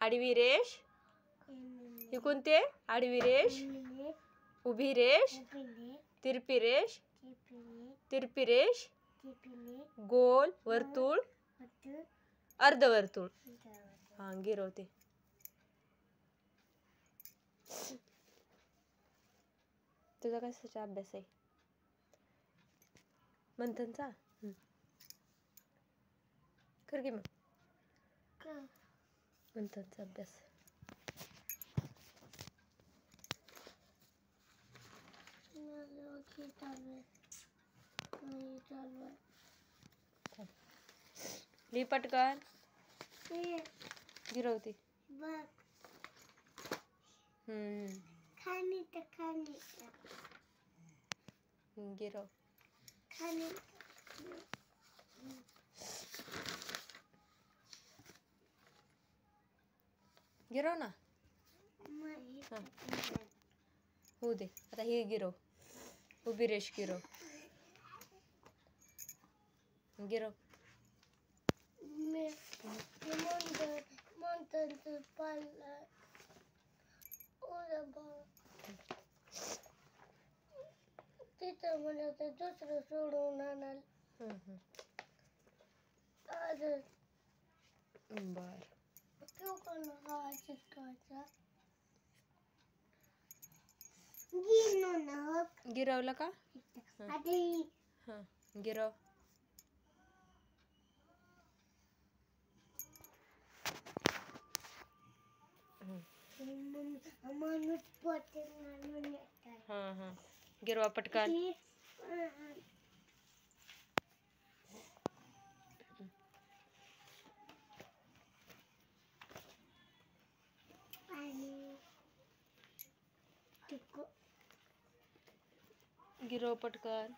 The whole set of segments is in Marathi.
आडवी रेष ही कोणती? आडवी रेष, उभी रेष, तिरपी रेष, तिरपी रेष, गोल, वर्तुळ, अर्धवर्तुळ. हा गिरवते. तुझा कशाचा अभ्यास आहे? मंथनचा? कर की मग मंथनचा अभ्यास. लिही पटकन. गिरवते. गिरव. गिरव ना. होऊ दे. आता हे गिरव. उभी रेष गिरव. गिरव. तिथं म्हणजे ते दुसरं सोडून आणाल. बर. गिरवलं का? गिरव. गिरवा पटकन. गिरव पटकन.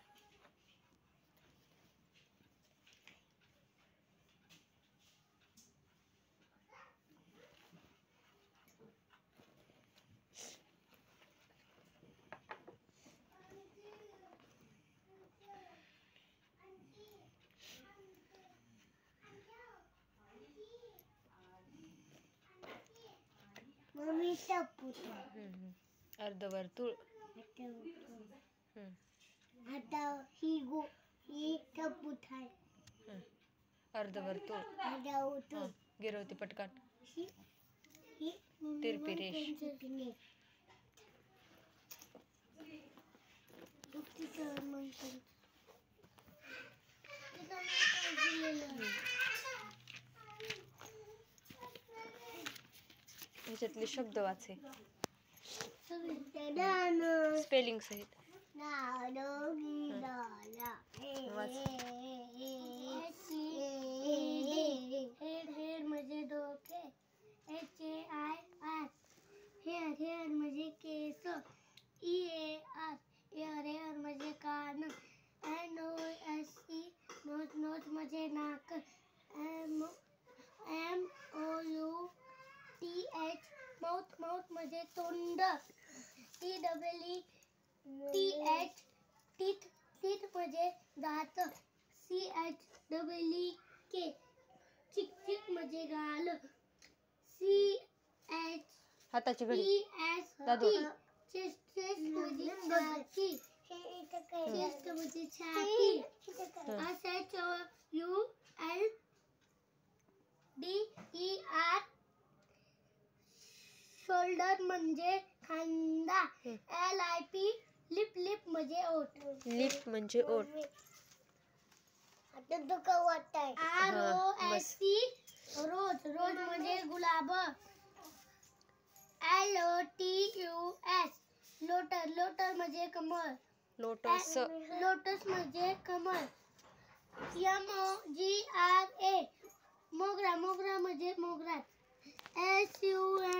अर्धवर्तुळ. अर्धवर्तुळ. गिरवते पटकन. तिरपी रेष. ह्याच्यातले शब्द वाचे स्पेलिंग सहित. हेड म्हणजे डोके. HAIR. हेअर म्हणजे केस. EAR. एअर म्हणजे कान. NOSE. नोज म्हणजे नाक. MOUTH. माउथ म्हणजे तोंड. TEETH. टीथ म्हणजे दात. CHEEK. चिक म्हणजे गाल. हाताची घडी. चेस्ट म्हणजे छाती. चेस्ट म्हणजे छाती. SHOULDER. शोल्डर म्हणजे खांदा. LIP. लिप म्हणजे ओठ. लिप म्हणजे ओठ. ROSE. रोज म्हणजे गुलाब. LOTUS. लोटर म्हणजे कमळ. लोटस म्हणजे कमळ. MOGRA. मोगरा म्हणजे मोगरा. SUNFLOWER.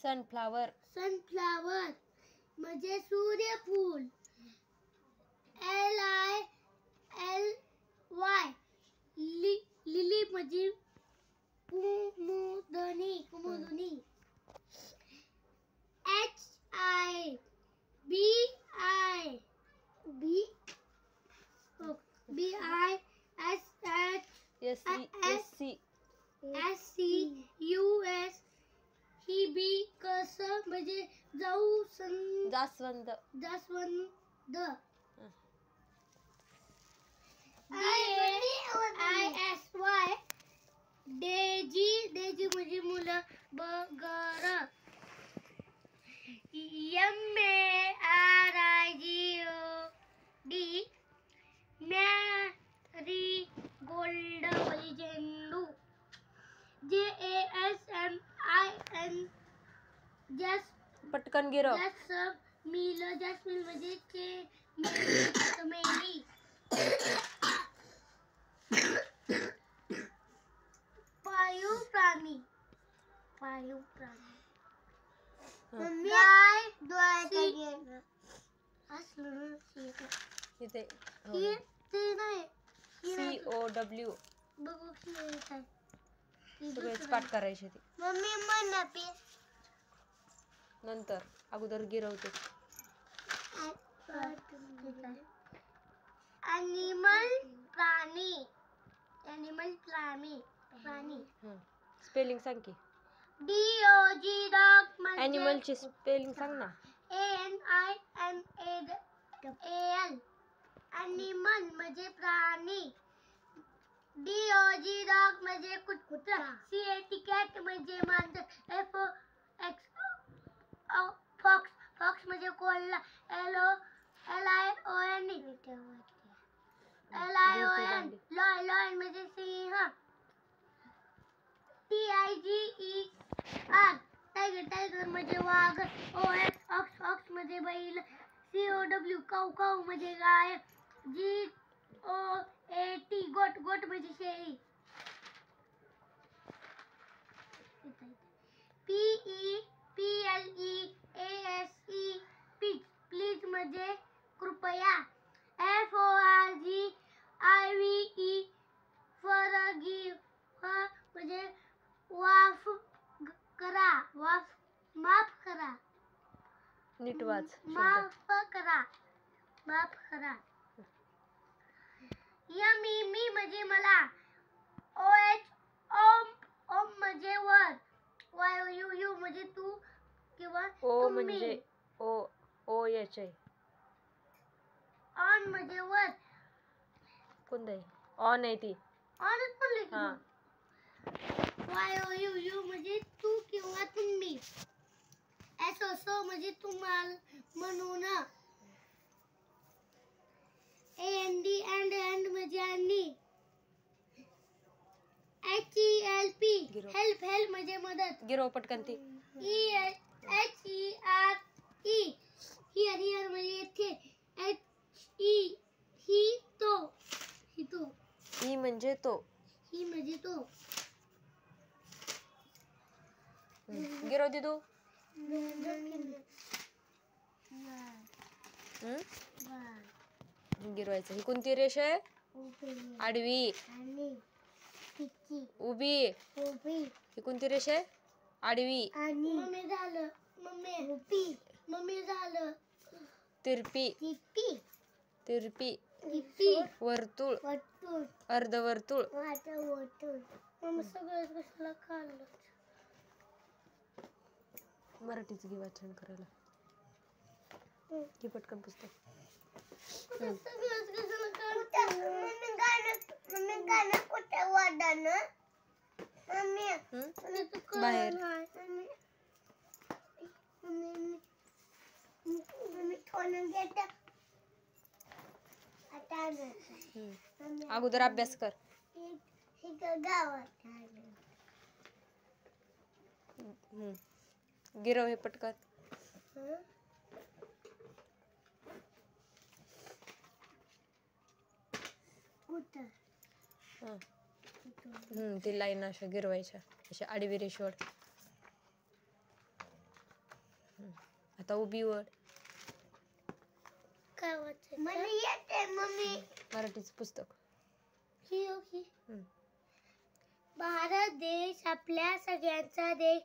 सनफ्लावर म्हणजे सूर्यफूल. LILY. लिली म्हणजे कुमुदनी. म्हणजे जाऊ जास्वंद. जास्वंद. DAISY Daisy. डेजी म्हणजे मुलं. बगर. MARIGOD मॅरीगोल्ड म्हणजे झेंडू. JASMIN जस. पटकन गिरव. जसमील. जसमील म्हणजे चमेली. पाळीव प्राणी. पाळीव प्राणी. गाय. इथे ते नाही. COW. बघू की काय. सगळेच पाठ करायचे ते. मम्मी म्हणा पे. नंतर अगोदर गिरवते. ॲनिमल प्राणी. ॲनिमल प्राणी. प्राणी. स्पेलिंग सांग की. DOG डॉग म्हणजे ॲनिमलची स्पेलिंग सांग ना. ANIMAL. ॲनिमल म्हणजे प्राणी. DOG डॉग म्हणजे कुत्रा. CAT कॅट म्हणजे मांजर. FOX fox. फॉक्स म्हणजे कोल्हा. LION लॉयन म्हणजे सिंह. TIGER tiger. टायगर म्हणजे वाघ. OX ऑक्स म्हणजे बैल. COW काऊ. काऊ म्हणजे गाय. GOAT गोट. गोट म्हणजे शेळी. PLEASE Ps. प्लीज म्हणजे कृपया. FORGIVE फॉरगिव्ह म्हणजे माफ करा. माफ करा. नीट वाच. माफ करा. माफ करा. मी म्हणजे मला. OH ओम म्हणजे वर. YOU म्हणजे तू किंवा O म्हणजे OH आहे. ऑन म्हणजे वर. कोणतं आहे? ऑन आहे ती. ऑनच म्हणले की. हां. YOU म्हणजे तू किंवा तुम्ही. SO म्हणजे तुम्हाला म्हणून. AND म्हणजे आणि. HELP help. हेल्प म्हणजे मदत. गिरव पटकन ती. HERE हियर म्हणजे येथे. ही तो. ही तो. ई म्हणजे तो. ही म्हणजे तो. गिरव दिदू. गिरवायचं. ही कोणती रेष आहे? आडवी. उभी. ही कोणती रेष आहे? आडवी. मम्मी झालं. मम्मी झालं. तिरपी. तिरपी. वर्तुळ. अर्धवर्तुळ. मम्मी सगळं कशाला खाल्लं. मराठीचं घे वाचन करायला. घे पटकन पुस्तक. बाहेर. अगोदर अभ्यास कर. गिरव हे पटकन. ती लाईन अशा गिरवायच्या. अशा आडवी रेषेवर. आता उभी वर. मराठीचं पुस्तक. भारत देश आपल्या सगळ्यांचा देश.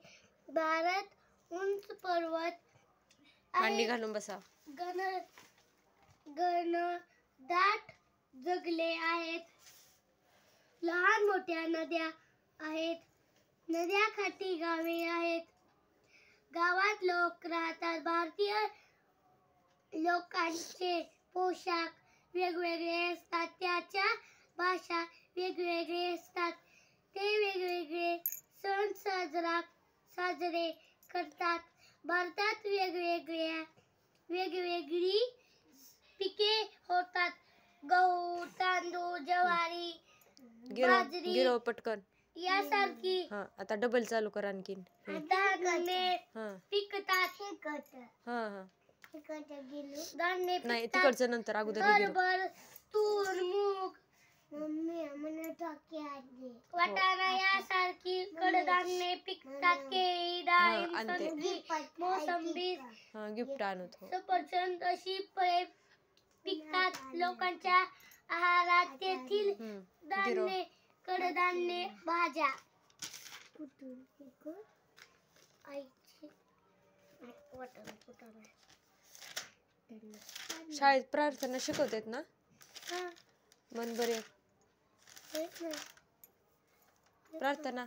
भारत उंच पर्वत. मांडी घालून बसा. दाट जंगले आहेत. लहान मोठ्या नद्या आहेत. नद्याकाठी गावे आहेत. गावात लोक लोक राहतात. भारतीय लोकांचे पोशाख वेगवेगळे असतात. त्याच्या भाषा वेगवेगळे असतात. ते वेगवेगळे सण साजरे करतात. भारतात वेगवेगळी पिके होतात. गहू, तांदूळ, ज्वारी, बाजरी गिरव पटकन. यासारखी हा आता डबल चालू कर आणखीन. धान्य हा पिकतात. हा हा धान्य नाही पिकतात. तिकडचं नंतर अगोदर हे गिरव. हरभर, तूर, मूग, वाटाणा यासारखी कडधान्ये पिकतात. केळी, डाळिंब, आणि ते- संत्री, मोसंबी, हा गिफ्ट आणत हो. सफरचंद अशी फळे पिकतात. लोकांच्या आहारात तेथील गिरव. धान्य, कडधान्ये, भाज्या शाळेत प्रार्थना शिकवतात ना. मन बरे प्रार्थना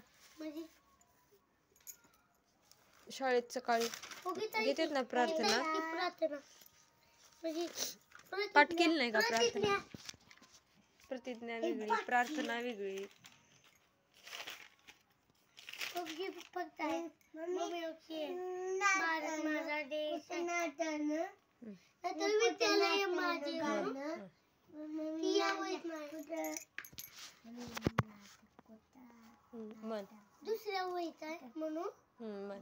शाळेत सकाळी घेतात ना प्रार्थना. पाठ केली नाही का प्रार्थना. प्रतिज्ञा वेगळी, प्रार्थना वेगळी. भारत माझा देश विद्यालय माझे मन दुसऱ्या वहीत आहे म्हणून मन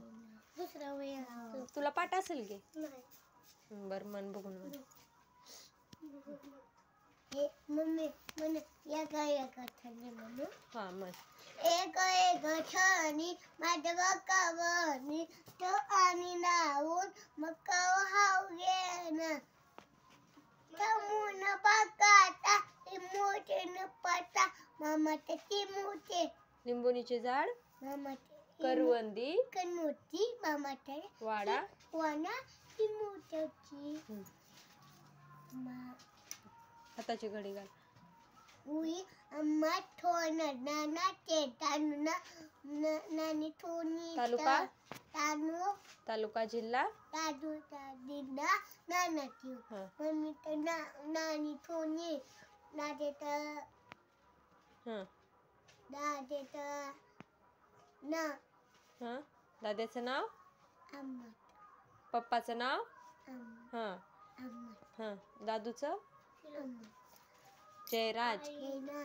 दुसऱ्या वही असतो. तुला पाठ असेल की. नाही बर मन बघून म्हण. मम्मी म्हणे एक ठरले म्हणून हा मन. एक ठरणी माझ्या बकावणी तो आणि लावून मग हाव घेणं तमून बघाता मोठे न पटा मामाचे ती मोठे लिंबोणीचे झाड मामाचे करवंदी कनोती मामाचे वाडा वाना ती मोठ्याची हाताची घडी घाल. उई अम्मा थोन नाना ते तानू नानी थोनी तालुका तानू तालुका जिल्हा दादू दादीना नाना ती मम्मी तर नानी थोनी दादे तर दादे तर ना दादाचं नाव अम्मा पप्पाचं नाव अम्मा हा अम्मा दादूचं अम्मा जयराज. हे ना